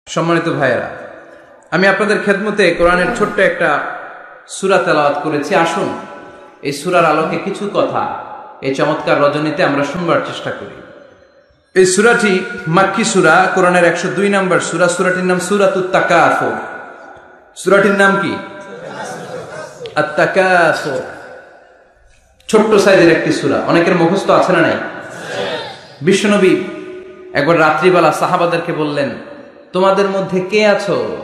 সম্মানিত ভাইয়েরা, আমি আপনাদের খেদমতে কোরআনের ছোট্ট একটা সূরা তেলাওয়াত করেছি। আসুন এই সূরার আলোকে কিছু কথা এই চমৎকার রজনীতে আমরা শুনবার চেষ্টা করি। এই সূরাটি মাক্কি সূরা, কোরআনের 102 নম্বর সূরা। সূরাটির নাম সূরাতুত তাকাসুর। সূরাটির নাম কি? আত-তাকাসুর। ছোট্ট সাইজের একটি সূরা, অনেকের মুখস্থ আছে না নাই? বিশ্বনবী একবার রাত্রিবেলা সাহাবাদেরকে বললেন, তোমাদের মধ্যে কে আছো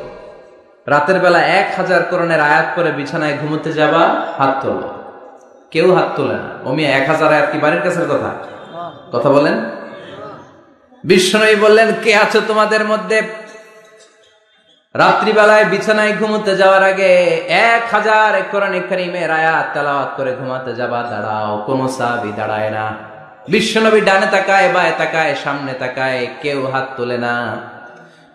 রাতের বেলা 1000 কোরআনের আয়াত পরে বিছানায় ঘুমোতে যাবা? হাত তোলো। কেউ হাত তোলে না। ওমি 1000 আয়াত কি বাড়ির কাছের কথা? কথা বলেন। বিশ্বনবী বললেন, কে আছো তোমাদের মধ্যে রাত্রিবেলায় বিছানায় ঘুমোতে যাওয়ার আগে 1000 কোরআন কারীমের আয়াত তেলাওয়াত করে ঘুমাতে যাবা? দাঁড়াও। কোন সাহাবী দাঁড়ায় না। বিশ্বনবী ডানে তাকায়, বায়ে তাকায়, সামনে তাকায়, কেউ হাত তোলে না।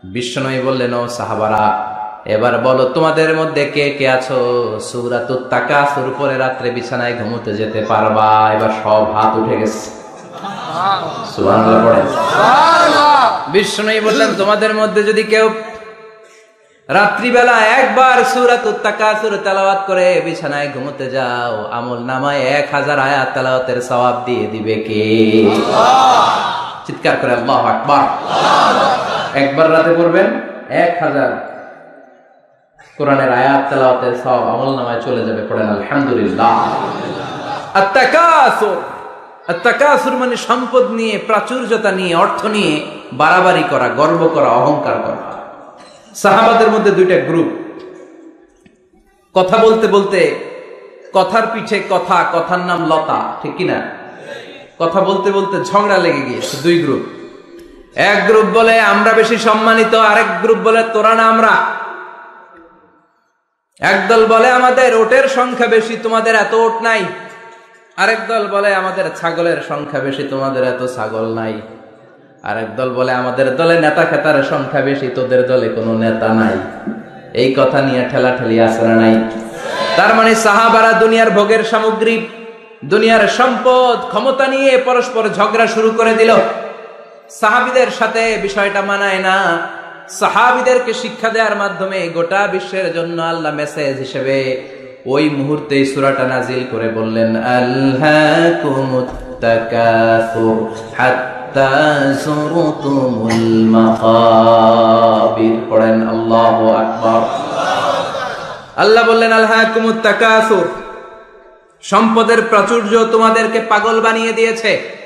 বিশ্বনবী বললেন, ও সাহাবারা, এবার বলো তোমাদের মধ্যে কে কে আছো সূরাতুত তাকাসুর পরে রাত্রে বিছানায় ঘুমোতে যেতে পারবা? এবার সব হাত উঠে গেছে। সুবহানাল্লাহ পড়েন। বিশ্বনবী বললেন, তোমাদের মধ্যে যদি কেউ রাত্রিবেলা একবার সূরাতুত তাকাসুর তেলাওয়াত করে বিছানায় ঘুমোতে যাও, আমল নামায় 1000 আয়াত তেলাওয়াতের সওয়াব দিয়ে দিবে কে? চিৎকার করে আল্লাহু আকবার। একবার রাতে পড়বেন, 1000 কোরআনের আয়াত তেলাওয়াতের সওয়াব আমল নামায় চলে যাবে। পড়েন আলহামদুলিল্লাহ। আত-তাকাসুর। আত-তাকাসুর মানে সম্পদ নিয়ে, প্রাচুর্যতা নিয়ে, অর্থ নিয়ে বাড়াবাড়ি করা, গর্ব করা, অহংকার করা। সাহাবাদের মধ্যে দুইটা গ্রুপ, কথা বলতে বলতে কথার পিঠে কথা, কথার নাম লতা, ঠিক কিনা? কথা বলতে বলতে ঝগড়া লেগে গিয়েছে। দুই গ্রুপ। এক গ্রুপ বলে আমরা বেশি সম্মানিত, আরেক গ্রুপ বলে তোরা না আমরা। একদল বলে আমাদের ওটের সংখ্যা বেশি, তোমাদের এত ওট নাই। আরেক দল বলে আমাদের ছাগলের সংখ্যা বেশি, তোমাদের এত ছাগল নাই। আরেক দল বলে আমাদের দলে নেতা খেতার সংখ্যা বেশি, তোদের দলে কোনো নেতা নাই। এই কথা নিয়ে ঠেলাঠেলি আছে না নাই? তার মানে সাহাবারা দুনিয়ার ভোগের সামগ্রী, দুনিয়ার সম্পদ, ক্ষমতা নিয়ে পরস্পর ঝগড়া শুরু করে দিল। সাহাবীদের সাথে বিষয়টা মানায় না। সাহাবীদেরকে শিক্ষা দেওয়ার মাধ্যমে গোটা বিশ্বের জন্য আল্লাহ মেসেজ হিসেবে ওই মুহূর্তে সূরাটা নাজিল করে বললেন, আলহাকুমুত তাকাসুর হাত্তা যুরতুমুল মাকাবির। পড়েন আল্লাহু আকবার। আল্লাহ বললেন, আলহাকুমুত তাকাসুর, সম্পদের প্রাচুর্য তোমাদেরকে পাগল বানিয়ে দিয়েছে।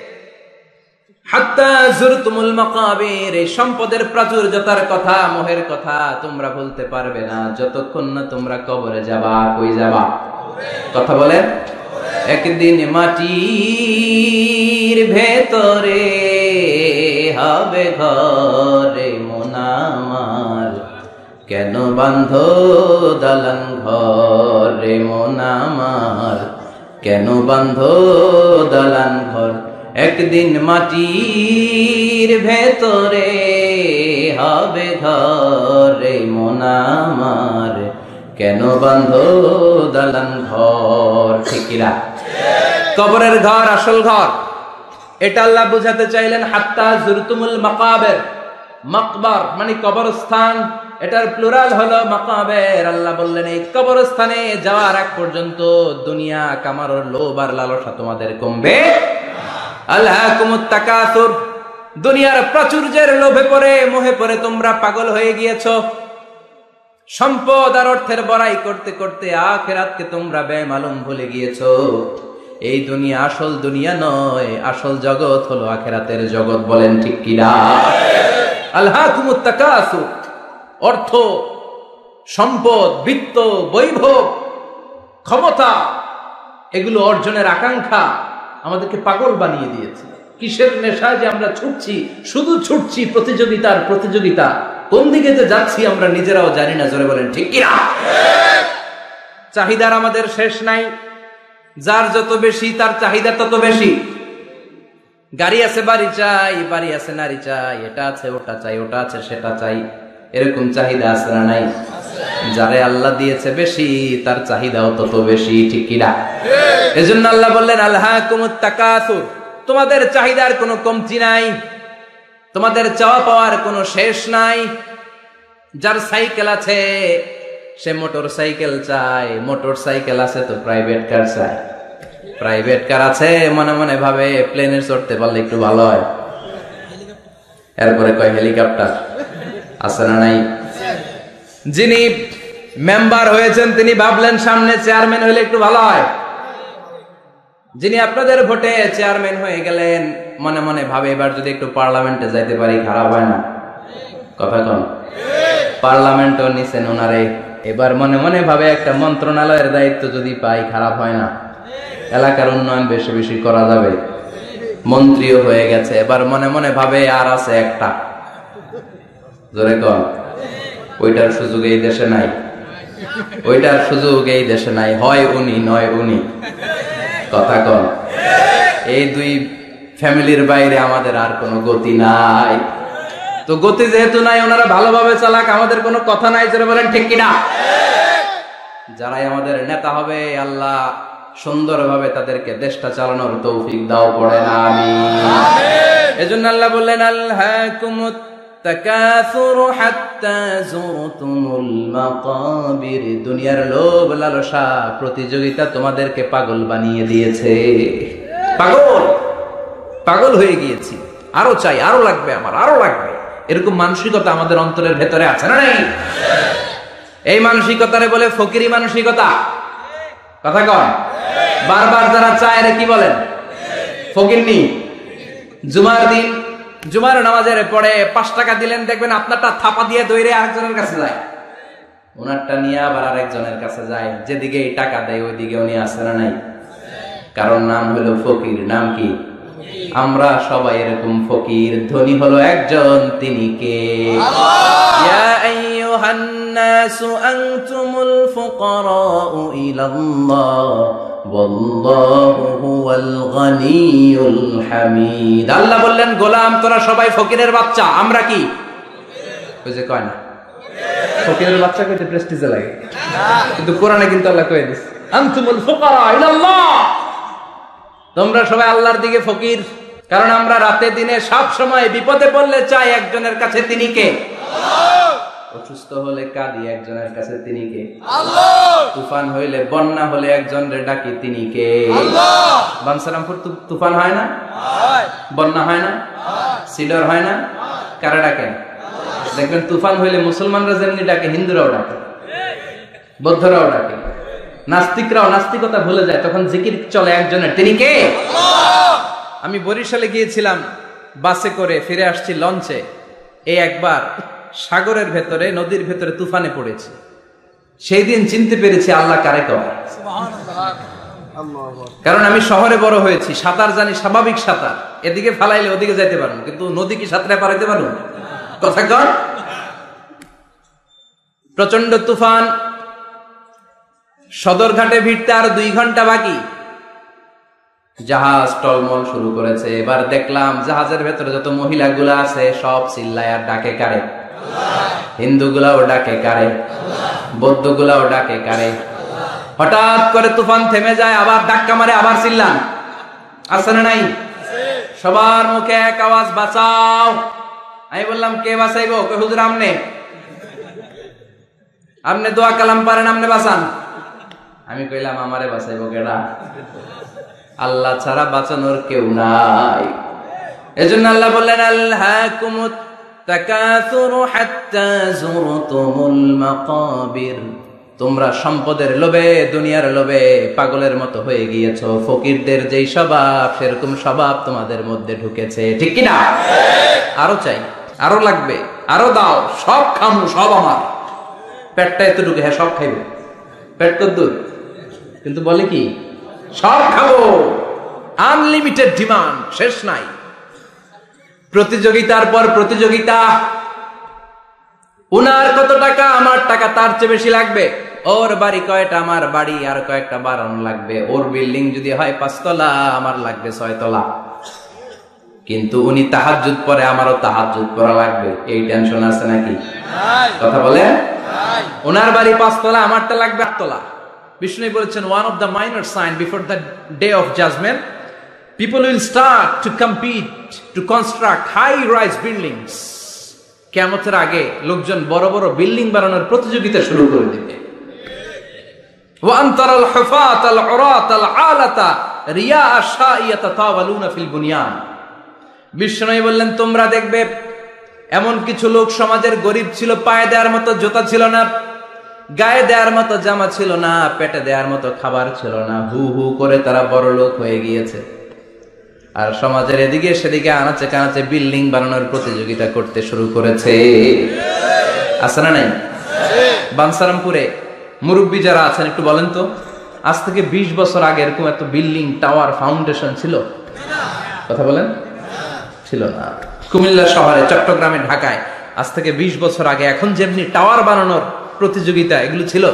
হাত্তা যুরতুমুল মাকাবির, এই সম্পদের প্রাচুর্যতার কথা, মোহের কথা তোমরা বলতে পারবে না যতক্ষণ না তোমরা কবরে যাবা। কই যাবা? কথা বলেন। একদিন মাটির ভেতরে হবে ঘরে মন আমার, কেন বাঁধো দালান ঘরে মন আমার, কেন বাঁধো দালান ঘর। একদিন মাটির ভেতরে হবে ঘরে মন আমার, কেন বাঁধো দালান ঘর। ঠিক কিনা? কবরের ঘর আসল ঘর, এটা আল্লাহ বুঝাতে চাইলেন। হাত্তা যুরতুমুল মাকাবির, মাকবার মানে কবরস্থান, এটার প্লুরাল হলো মাকাবের। আল্লাহ বললেন, এই কবরস্থানে যাওয়ার আগ পর্যন্ত দুনিয়া কামানোর লোভ আর লালসা তোমাদের কমবে। আলহাকুমুত তাকাসুর, দুনিয়ার প্রাচুর্যের লোভে পড়ে, মোহে পড়ে তোমরা পাগল হয়ে গিয়েছো। সম্পদ আর অর্থের বড়াই করতে করতে আখিরাতকে তোমরা বেমালুম ভুলে গিয়েছো। এই দুনিয়া আসল দুনিয়া নয়, আসল জগৎ হলো আখিরাতের জগৎ। বলেন ঠিক কিনা? আলহাকুমুত তাকাসুর, অর্থ, সম্পদ, বিত্ত, বৈভব, ক্ষমতা, এগুলো অর্জনের আকাঙ্ক্ষা আমাদেরকে পাগল বানিয়ে দিয়েছে। কিসের নেশায় যে আমরা ছুটছি, শুধু ছুটছি প্রতিযোগিতার প্রতিযোগিতা। কোন দিকে যে যাচ্ছি আমরা নিজেরাও জানি না। জোরে বলেন ঠিক কিনা? চাহিদার আমাদের শেষ নাই। যার যত বেশি তার চাহিদা তত বেশি। গাড়ি আছে বাড়ি চাই, বাড়ি আছে নারী চাই, এটা আছে ওটা চাই, ওটা আছে সেটা চাই, এরকম চাহিদা আছে না নাই? যারে আল্লাহ দিয়েছে বেশি তার চাহিদাও তত বেশি। ঠিক কিনা? এজন্য আল্লাহ বললেন, আলহাকুমুত তাকাসুর, তোমাদের চাহিদার কোনো কমতি নাই, তোমাদের চাওয়া পাওয়ার কোনো শেষ নাই। যার সাইকেল আছে সে মোটর সাইকেল চায়, মোটর সাইকেল আছে তো প্রাইভেট কার চায়, প্রাইভেট কার আছে মনে মনে ভাবে প্লেনে চড়তে পারলে একটু ভালো হয়, এরপরে কয় হেলিকপ্টার আছে না নাই। যিনি মেম্বার হয়েছেন তিনি ভাবলেন সামনে চেয়ারম্যান হইলে একটু ভালো হয়। যিনি আপনাদের ভোটে চেয়ারম্যান হয়ে গেলেন মনে মনে ভাবে এবার যদি একটু পার্লামেন্টে যাইতে পারি খারাপ হয় না, কথা কন। পার্লামেন্টও নিছেন ওনারে, এবার মনে মনে ভাবে একটা মন্ত্রণালয়ের দায়িত্ব যদি পাই খারাপ হয় না, এলাকার উন্নয়ন বেশি বেশি করা যাবে। মন্ত্রীও হয়ে গেছে, এবার মনে মনে ভাবে আর আছে একটা, জোরে কন। ওইটার সুযোগ এই দেশে নাই, ওইটার সুযোগ এই দেশে নাই, হয় উনি নয় উনি, কথা কন। এই দুই ফ্যামিলির বাইরে আমাদের আর কোনো গতি নাই। তো গতি যেহেতু নাই, ওনারা ভালোভাবে চালাক, আমাদের কোনো কথা নাই, যারা বলেন ঠিক কিনা। যারাই আমাদের নেতা হবে আল্লাহ সুন্দরভাবে তাদেরকে দেশটা চালানোর তৌফিক দাও, পড়ে না আমিন। এজন্য আল্লাহ বললেন আলহাকুমুত তাকাসুর হাত্তা যুরতুমুল মাকাবির, দুনিয়ার লোভ লালসা প্রতিযোগিতা তোমাদেরকে পাগল বানিয়ে দিয়েছে। পাগল পাগল হয়ে গিয়েছি, আরো চাই, আরো লাগবে আমার, আরো লাগবে, এরকম মানসিকতা আমাদের অন্তরের ভেতরে আছে না নেই? এই মানসিকতারে বলে ফকিরি মানসিকতা, কথা কয়। বারবার যারা চায় রে কি বলেন? ফকিরনি। জুমার দিন জুমার নামাজের পরে 5 টাকা দিলেন, দেখবেন আপনারটা থাপা দিয়ে দৌড়ে আরেকজনের কাছে যায়, ওনারটা নিয়ে আবার আরেকজনের কাছে যায়, যেদিকে এই টাকা দেয় ওইদিকে উনি আসে না নাই, কারণ নাম হলো ফকির। নাম কি? আমরা সবাই এরকম ফকির। ধনী হলো একজন, তিনি কে? ইয়া আইয়ুহান নাসু আনতুমুল ফুকারাউ ইলাল্লাহ ওয়াল্লাহু হুয়াল গনিয়ুল হামিদ। আল্লাহ বললেন গোলাম তোরা সবাই ফকিরের বাচ্চা, আমরা কি? ওই যে কয় না ফকিরের বাচ্চা কইতে প্রেস্টিজে লাগে, কিন্তু কোরআনে কিন্তু আল্লাহ কয়ে দিয়েছে আনতুমুল ফুকারা ইলাল্লাহ, তোমরা সবাই আল্লাহর দিকে ফকির। কারণ আমরা রাতে দিনে সব সময় বিপদে পড়লে চাই একজনের কাছে, তিনি কে? অসুস্থ হলে কাঁদি একজনের কাছে, তিনি কে? তুফান হইলে বন্যা হলে একজনের ডাকি, তিনি কে? বানসারামপুর তুফান হয় না, বন্যা হয় না, সিডর হয় না, কারা ডাকেন? দেখবেন তুফান হইলে মুসলমানরা যেমনি ডাকে, হিন্দুরাও ডাকে, বৌদ্ধরাও ডাকে, নাস্তিকরাও নাস্তিকতা ভুলে যায়, তখন জিকির চলে একজনের, তিনি কে? আমি বরিশালে গিয়েছিলাম বাসে করে, ফিরে আসছি লঞ্চে। এই একবার সাগরের ভেতরে, নদীর ভেতরে তুফানে পড়েছি। সেই দিন চিনতে পেরেছি আল্লাহ কারে কয়। কারণ আমি শহরে বড় হয়েছি, সাঁতার জানি, স্বাভাবিক সাঁতার, এদিকে ফালাইলে ওদিকে যাইতে পারবো, কিন্তু নদী কি সাঁতরে পারাইতে পারবো? কথা কর। প্রচন্ড তুফান, সদরঘাটে ভিড়তে আর 2 ঘন্টা বাকি। জাহাজ টলমল শুরু করেছে। এবার দেখলাম জাহাজের ভেতরে যত মহিলাগুলা আছে সব চিল্লায় আর ডাকে কারে? হিন্দুগুলাও ডাকে কারে? বৌদ্ধগুলাও ডাকে কারে? হঠাৎ করে তুফান থেমে যায়, আবার ধাক্কা মারে, আবার চিল্লান, আছে না নাই? সবার মুখে এক আওয়াজ, বাঁচাও। আমি বললাম কে বাঁচাইবো? হুজুর আমনে, আমনে দোয়া কালাম পারেন, আমনে বাঁচান। আমি কইলাম আমারে বাঁচাইবো কেডা? আল্লাহ ছাড়া বাঁচানোর কেউ নাই। এজন্য আল্লাহ বললেন আলহাকুমুত তাকাসুরু হাত্তা যুরতুমুল মাকাবির, তোমরা সম্পদের লোভে, দুনিয়ার লোভে পাগলের মতো হয়ে গিয়েছো। ফকিরদের যেই স্বভাব, সেরকম স্বভাব তোমাদের মধ্যে ঢুকেছে, ঠিক কি না? আরো চাই, আরো লাগবে, আরো দাও, সব খামু, সব আমার। পেটটা এত ঢুকে, হ্যাঁ সব খাইবে, পেট কদ্দুর, কিন্তু বলে কি সব খাবো। আনলিমিটেড ডিমান্ড, শেষ নাই। প্রতিযোগিতার পর প্রতিযোগিতা, উনার কত টাকা, আমার টাকা তার চেয়ে বেশি লাগবে। ওর বাড়ি কয়টা, আমার বাড়ি আর কয়েকটা বাড়ানো লাগবে। ওর বিল্ডিং যদি হয় 5 তলা, আমার লাগবে 6 তলা। কিন্তু উনি তাহাজ্জুদ পড়ে, আমারও তাহাজ্জুদ পড়া লাগবে। এই টেনশন আছে নাকি? কথা বলে। ওনার বাড়ি 5 তলা, আমারটা লাগবে 8 তলা। বিষ্ণু বলেছেন one of the minor sign before the day of judgment, people will start to compete to construct high rise buildings. কিয়ামতের আগে লোকজন বড় বড় বিল্ডিং বানানোর প্রতিযোগিতা শুরু করে দিবে। ওয়া আনতারাল হুফাতাল উরাতাল আলাতা রিয়া আশাইয়াতাতাওয়ালুনা ফিল বুনিয়ান। বিষ্ণু বললেন, তোমরা দেখবে এমন কিছু লোক সমাজের গরিব ছিল, পায়ে দেওয়ার মতো জুতা ছিল না, গায়ে দেওয়ার মতো জামা ছিল না, পেটে দেওয়ার মতো খাবার ছিল না, হু হু করে তারা বড় লোক হয়ে গিয়েছে। আর সমাজের এদিকে সেদিকে আনাচে কানাচে বিল্ডিং বানানোর প্রতিযোগিতা করতে শুরু করেছে। আছে না নাই? বানসারামপুরে মুরব্বী যারা আছেন একটু বলেন তো, আজ থেকে 20 বছর আগে এরকম এত বিল্ডিং, টাওয়ার, ফাউন্ডেশন ছিল? কথা বলেন, ছিল না। কুমিল্লা শহরে, চট্টগ্রামে, ঢাকায় আজ থেকে 20 বছর আগে এখন যেমনি টাওয়ার বানানোর প্রতিযোগিতা, এগুলো ছিল?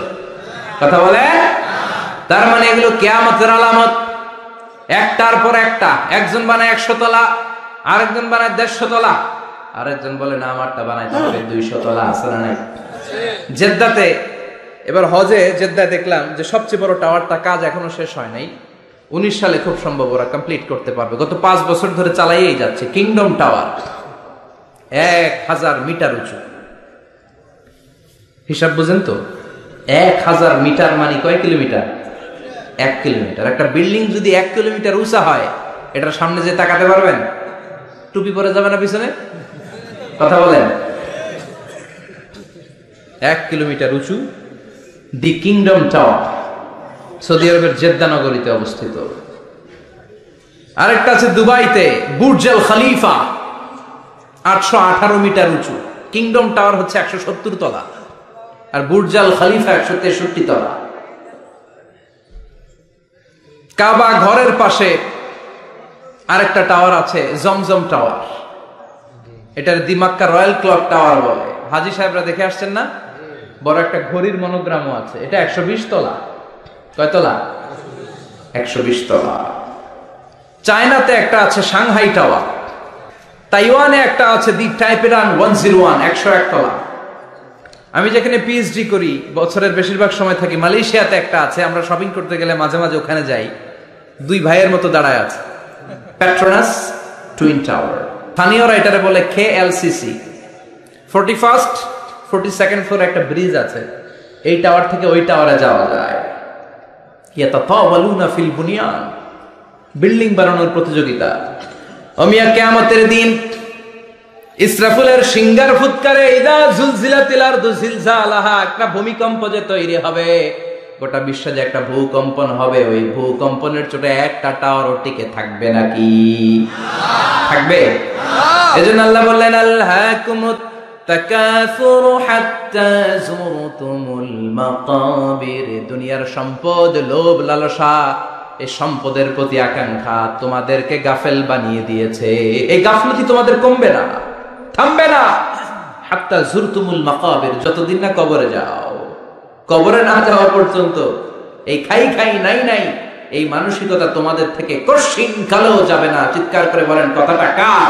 কথা বলে। তার মানে এগুলো কিয়ামতের আলামত। একটার পর একটা, একজন বানায় 100 তলা, আরেকজন বানায় 150 তলা, আরেকজন বলে না আমারটা বানাইতে হবে 200 তলা। আছে না নাই? জেদ্দাতে এবার হজে জেদ্দায় দেখলাম যে সবচেয়ে বড় টাওয়ারটা কাজ এখনো শেষ হয় নাই। 19 সালে খুব সম্ভব ওরা কমপ্লিট করতে পারবে। গত 5 বছর ধরে চালাইয়েই যাচ্ছে। কিংডম টাওয়ার 1000 মিটার উঁচু। হিসাব বুঝেন তো? 1000 মিটার মানে কয় কিলোমিটার? 1 কিলোমিটার। একটা বিল্ডিং যদি 1 কিলোমিটার উঁচা হয়, এটার সামনে যে তাকাতে পারবেন? টুপি পরে যাবে না পিছনে? কথা বলেন। 1 কিলোমিটার উঁচু, দি কিংডম টাওয়ার, সৌদি আরবের জেদ্দা নগরীতে অবস্থিত। আরেকটা আছে দুবাইতে, বুর্জ আল খলিফা, 818 মিটার উঁচু। কিংডম টাওয়ার হচ্ছে 170 তলা, আর বুর্জ আল খলিফা 163 তলা। কাবা ঘরের পাশে আরেকটা টাওয়ার আছে, জমজম টাওয়ার। এটার দিমাক্কা রয়্যাল ক্লক টাওয়ার বলে। হাজী সাহেবরা দেখে আসছেন না? বড় একটা ঘড়ির মনোগ্রামও আছে। এটা 120 তলা। কয় তলা? 120 তলা। চায়নাতে একটা আছে সাংহাই টাওয়ার। তাইওয়ানে একটা আছে দি টাইপেরান 101, 101 তলা। আমি যেখানে পিএইচডি করি, বছরের বেশিরভাগ সময় থাকি, মালয়েশিয়াতে একটা আছে। আমরা শপিং করতে গেলে মাঝে মাঝে ওখানে যাই। 2 ভাইয়ের মতো দাঁড়ায় আছে। Petronas twin tower. স্থানীয়রা এটারে বলে KLCC। 41st 42nd ফ্লোরে একটা ব্রিজ আছে। এই টাওয়ার থেকে ওই টাওয়ারে যাওয়া যায়। ইয়াতাতাওয়ালুনা ফিল বুনিয়ান, বিল্ডিং বানানোর প্রতিযোগিতা। ওমিয়া কিয়ামতের দিন ইসরাফিলের সিঙ্গার ফুৎকারে ইদা জুলজিলাতিল আরদু জিলজালাহা, একটা ভূমিকম্প যে তৈরি হবে, গোটা বিশ্বে যে একটা ভূকম্পন হবে, ওই ভূকম্পনের চোটে একটা টাওয়ারও টিকে থাকবে নাকি? থাকবে? এজন্য আল্লাহ বললেন, আল্লাহকুমুত তাকাসুরু হাত্তা যুরতুমুল মাকাবির। দুনিয়ার সম্পদ, লোভ, লালসা, এই সম্পদের প্রতি আকাঙ্ক্ষা তোমাদেরকে গাফেল বানিয়ে দিয়েছে। এই গাফলতি তোমাদের কমবে না, থামবে না। হাত্তা যুরতুমুল মাকাবির, যতদিন না কবরে যাও। কবরে না যাওয়া পর্যন্ত এই খাই খাই নাই নাই এই মানসিকতা তোমাদের থেকে কশিন কালেও যাবে না। চিৎকার করে বলেন, কথাটা কার?